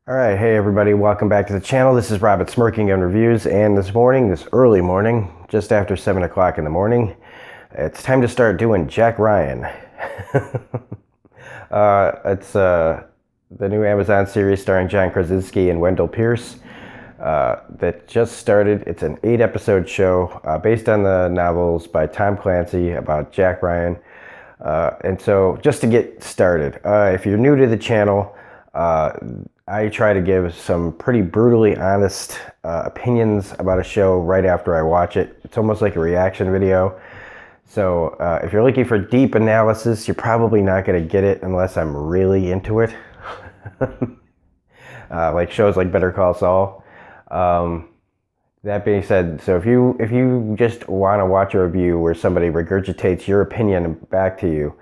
All right, hey everybody, welcome back to the channel. This is Robert Smirking Gun Reviews, and this morning, this early morning, just after 7 o'clock in the morning, it's time to start doing Jack Ryan. It's the new Amazon series starring John Krasinski and Wendell Pierce that just started. It's an 8-episode show based on the novels by Tom Clancy about Jack Ryan. And so just to get started, if you're new to the channel, I try to give some pretty brutally honest opinions about a show right after I watch it. It's almost like a reaction video. So if you're looking for deep analysis, you're probably not going to get it unless I'm really into it. Like shows like Better Call Saul. That being said, so if you just want to watch a review where somebody regurgitates your opinion back to you,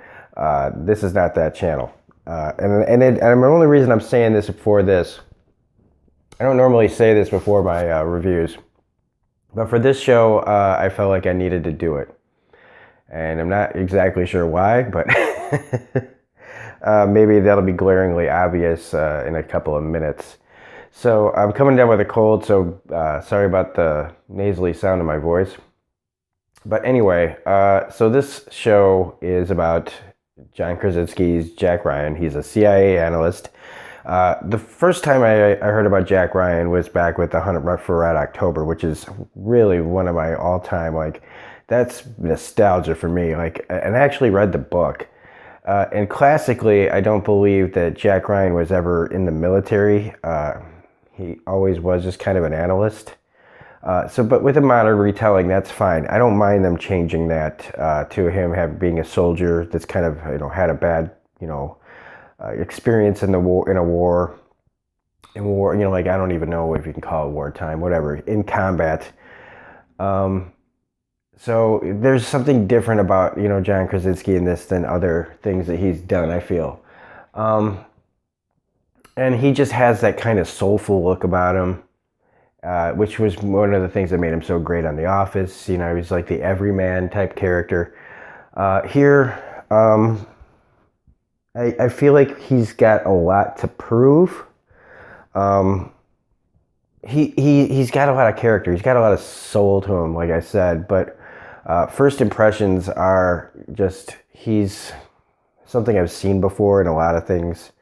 this is not that channel. And the only reason I'm saying this before this, I don't normally say this before my reviews, but for this show, I felt like I needed to do it. And I'm not exactly sure why, but maybe that'll be glaringly obvious in a couple of minutes. So I'm coming down with a cold, so sorry about the nasally sound of my voice. But anyway, so this show is about John Krasinski's Jack Ryan. He's a CIA analyst. The first time I heard about Jack Ryan was back with the Hunt for Red October, which is really one of my all-time, like, that's nostalgia for me. Like, and I actually read the book. And classically, I don't believe that Jack Ryan was ever in the military. He always was just kind of an analyst. But with a modern retelling, that's fine. I don't mind them changing that to him being a soldier that's kind of had a bad experience in the war, like I don't even know if you can call it wartime, whatever, in combat. So there's something different about John Krasinski in this than other things that he's done, I feel. And he just has that kind of soulful look about him. Which was one of the things that made him so great on The Office. He's like the everyman type character. Here, I feel like he's got a lot to prove. He's got a lot of character. He's got a lot of soul to him, like I said. But first impressions are just he's something I've seen before in a lot of things.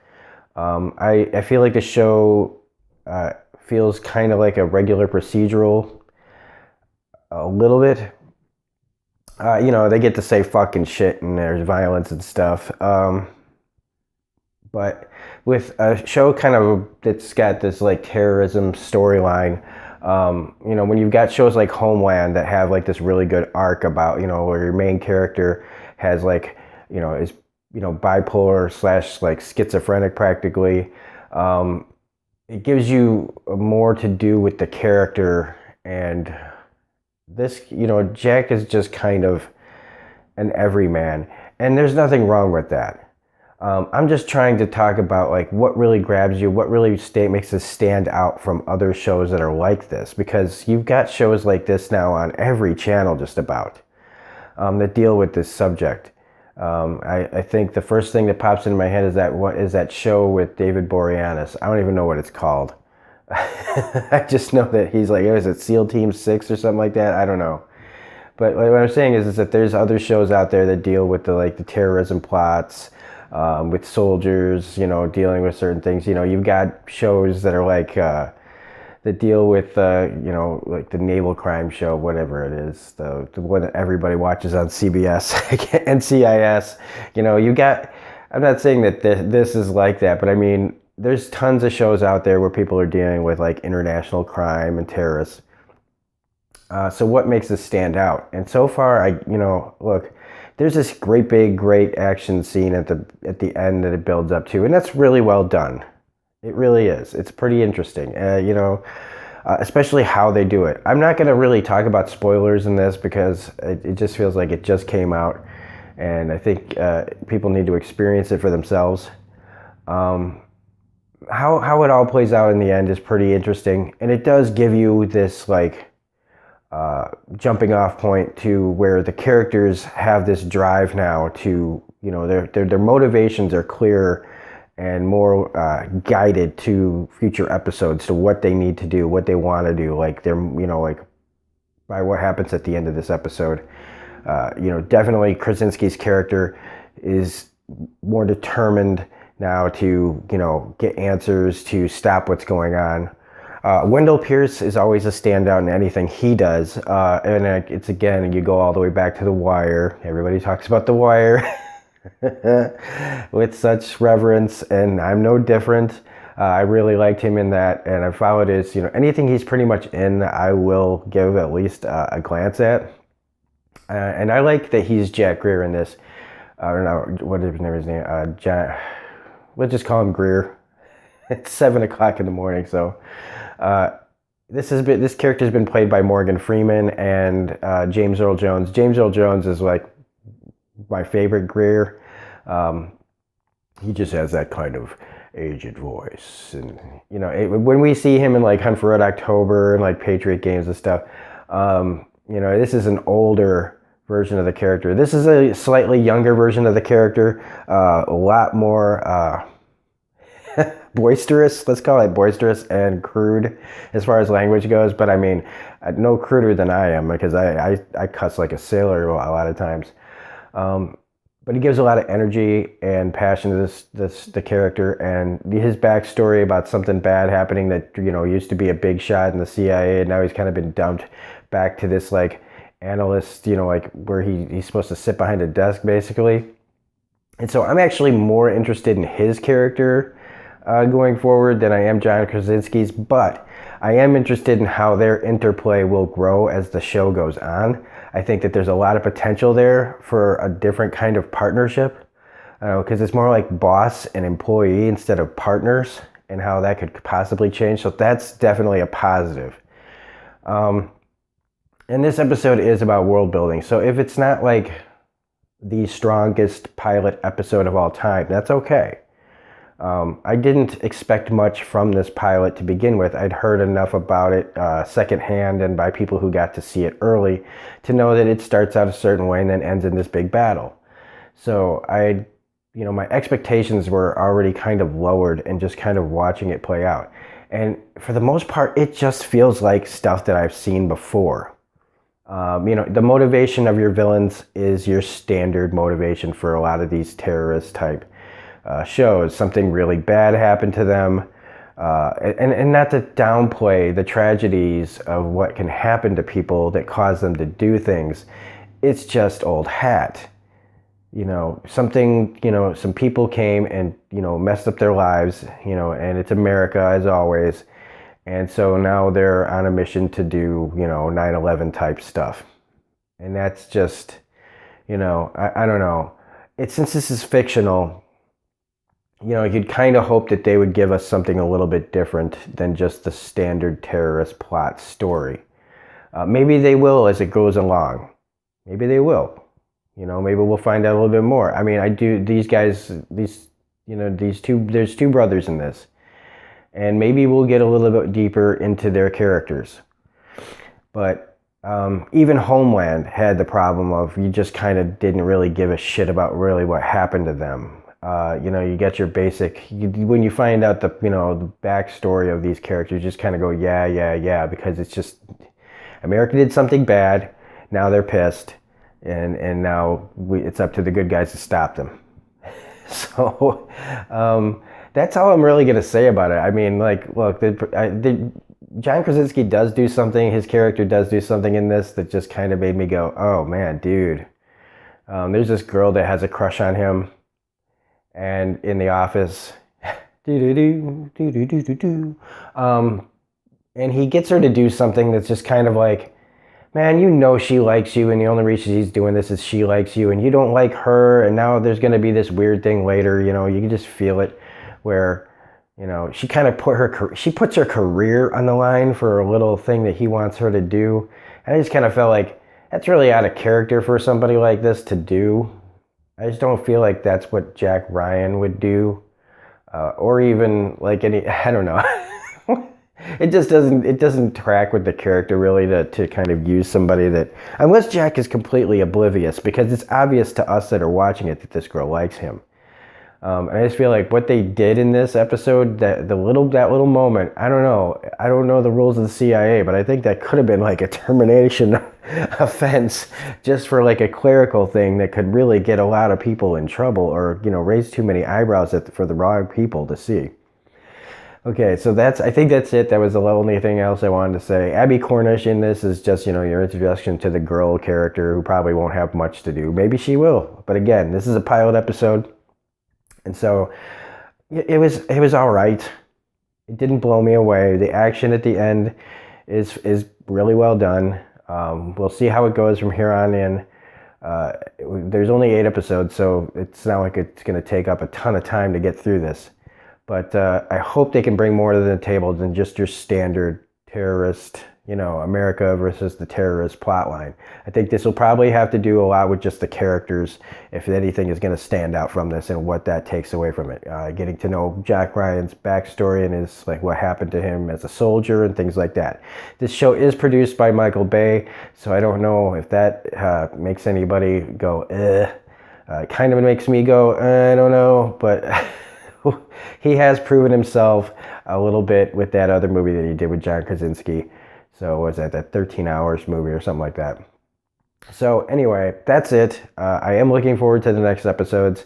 I feel like the show feels kind of like a regular procedural a little bit. They get to say fucking shit and there's violence and stuff. But with a show kind of that's got this like terrorism storyline, when you've got shows like Homeland that have like this really good arc about, where your main character has like, is, bipolar / like schizophrenic practically, it gives you more to do with the character, and this, Jack is just kind of an everyman, and there's nothing wrong with that. I'm just trying to talk about like what really grabs you, what really makes this stand out from other shows that are like this, because you've got shows like this now on every channel just about that deal with this subject. I think the first thing that pops into my head is that show with David Boreanaz. I don't even know what it's called. I just know that he's like, is it SEAL Team 6 or something like that? I don't know. But like, what I'm saying is that there's other shows out there that deal with the terrorism plots, with soldiers, dealing with certain things. You've got shows that are like, that deal with, like the naval crime show, whatever it is, the one that everybody watches on CBS, NCIS. I'm not saying that this is like that, but I mean, there's tons of shows out there where people are dealing with like international crime and terrorists. So what makes this stand out? And so far, look, there's this great action scene at the end that it builds up to, and that's really well done. It really is. It's pretty interesting, especially how they do it. I'm not going to really talk about spoilers in this because it just feels like it just came out, and I think people need to experience it for themselves. How it all plays out in the end is pretty interesting, and it does give you this like jumping off point to where the characters have this drive now to, their motivations are clear. and more guided to future episodes, to what they need to do, what they want to do, like they're, like by what happens at the end of this episode. Definitely Krasinski's character is more determined now to, get answers, to stop what's going on. Wendell Pierce is always a standout in anything he does. And it's, again, you go all the way back to The Wire. Everybody talks about The Wire with such reverence, and I'm no different. I really liked him in that, and I followed his, anything he's pretty much in, I will give at least a glance at. And I like that he's Jack Greer in this. I don't know, what is his name? John, let's just call him Greer. It's 7 o'clock in the morning, so this character's been played by Morgan Freeman and James Earl Jones. James Earl Jones is like my favorite Greer. He just has that kind of aged voice, and when we see him in like Hunt for Red October and like Patriot Games and stuff, this is an older version of the character. This is a slightly younger version of the character, a lot more boisterous, let's call it boisterous, and crude as far as language goes. But I mean, no cruder than I am, because I cuss like a sailor a lot of times. But he gives a lot of energy and passion to the character, and his backstory about something bad happening that used to be a big shot in the CIA, and now he's kind of been dumped back to this like analyst, like where he's supposed to sit behind a desk basically. And so I'm actually more interested in his character going forward than I am John Krasinski's, but I am interested in how their interplay will grow as the show goes on. I think that there's a lot of potential there for a different kind of partnership, because it's more like boss and employee instead of partners, and how that could possibly change. So that's definitely a positive. And this episode is about world building. So if it's not like the strongest pilot episode of all time, that's okay. I didn't expect much from this pilot to begin with. I'd heard enough about it secondhand and by people who got to see it early to know that it starts out a certain way and then ends in this big battle. So my expectations were already kind of lowered and just kind of watching it play out. And for the most part, it just feels like stuff that I've seen before. The motivation of your villains is your standard motivation for a lot of these terrorist type shows. Something really bad happened to them, and not to downplay the tragedies of what can happen to people that cause them to do things. It's just old hat. Some people came and messed up their lives, and it's America as always. And so now they're on a mission to do 9/11 type stuff, and that's just I don't know. Since this is fictional, you'd kind of hope that they would give us something a little bit different than just the standard terrorist plot story. Maybe they will as it goes along. Maybe they will. Maybe we'll find out a little bit more. I mean, there's two brothers in this, and maybe we'll get a little bit deeper into their characters. But even Homeland had the problem of you just kind of didn't really give a shit about really what happened to them. You get your basic, when you find out the backstory of these characters, you just kind of go, yeah, because it's just, America did something bad, now they're pissed, and now it's up to the good guys to stop them. So, that's all I'm really going to say about it. I mean, like, look, John Krasinski does do something, his character does do something in this that just kind of made me go, oh man, dude. There's this girl that has a crush on him, and in the office, and he gets her to do something that's just kind of like, man, she likes you, and the only reason she's doing this is she likes you, and you don't like her, and now there's going to be this weird thing later, you can just feel it, where, she kind of puts her career on the line for a little thing that he wants her to do, and I just kind of felt like, that's really out of character for somebody like this to do. I just don't feel like that's what Jack Ryan would do, or even like I don't know. It doesn't track with the character really to kind of use somebody that, unless Jack is completely oblivious, because it's obvious to us that are watching it that this girl likes him. And I just feel like what they did in this episode, that little moment, I don't know the rules of the CIA, but I think that could have been like a termination offense just for like a clerical thing that could really get a lot of people in trouble, or raise too many eyebrows for the wrong people to see. Okay, so I think that's it. That was the only thing else I wanted to say. Abbie Cornish in this is just, your introduction to the girl character who probably won't have much to do. Maybe she will. But again, this is a pilot episode. And so it was all right. It didn't blow me away. The action at the end is really well done. We'll see how it goes from here on in. There's only 8 episodes, so it's not like it's going to take up a ton of time to get through this. But I hope they can bring more to the table than just your standard terrorist, America versus the terrorist plotline. I think this will probably have to do a lot with just the characters, if anything is going to stand out from this, and what that takes away from it. Getting to know Jack Ryan's backstory and his what happened to him as a soldier and things like that. This show is produced by Michael Bay, so I don't know if that makes anybody go, It kind of makes me go, I don't know, but he has proven himself a little bit with that other movie that he did with John Krasinski. So was that 13 Hours movie or something like that? So anyway, that's it. I am looking forward to the next episodes.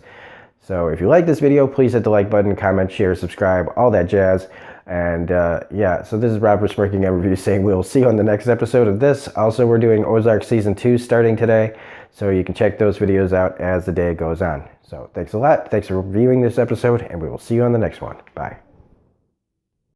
So if you like this video, please hit the like button, comment, share, subscribe, all that jazz. And yeah, so this is Rob from Smirking Gun Reviews saying we'll see you on the next episode of this. Also, we're doing Ozark Season 2 starting today, so you can check those videos out as the day goes on. So thanks a lot. Thanks for reviewing this episode, and we will see you on the next one. Bye.